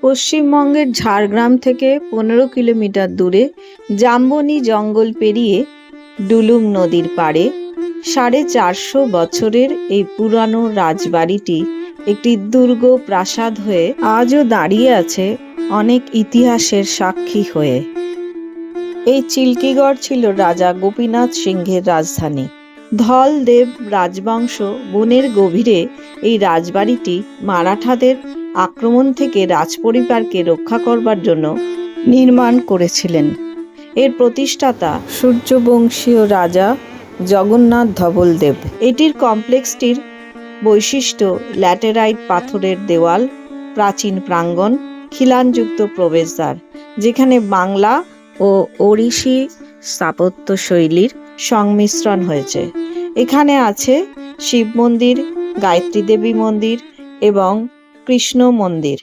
পশ্চিমবঙ্গের ঝাড়গ্রাম থেকে 15 কিলোমিটার দূরে জাম্বনি জঙ্গল পেরিয়ে ডুলুং নদীর পাড়ে 450 বছরের এই পুরানো রাজবাড়িটি একটি দুর্গ প্রাসাদ হয়ে আজও দাঁড়িয়ে আছে অনেক ইতিহাসের সাক্ষী হয়ে। এই চিল্কিগড় ছিল রাজা গোপীনাথ সিংহের রাজধানী। ধলদেব রাজবংশ বনের গভীরে এই রাজবাড়িটি মারাঠাদের আক্রমণ থেকে রাজপরিবারকে রক্ষা করবার জন্য নির্মাণ করেছিলেন। এর প্রতিষ্ঠাতা সূর্যবংশীয় রাজা জগন্নাথ ধবলদেব। এটির কমপ্লেক্সটির বৈশিষ্ট্য ল্যাটেরাইট পাথরের দেওয়াল, প্রাচীন প্রাঙ্গণ, খিলানযুক্ত প্রবেশদ্বার, যেখানে বাংলা ও ওড়িশি স্থাপত্য শৈলীর সংমিশ্রণ হয়েছে। এখানে আছে শিব মন্দির, গায়ত্রী দেবী মন্দির এবং কৃষ্ণ মন্দির।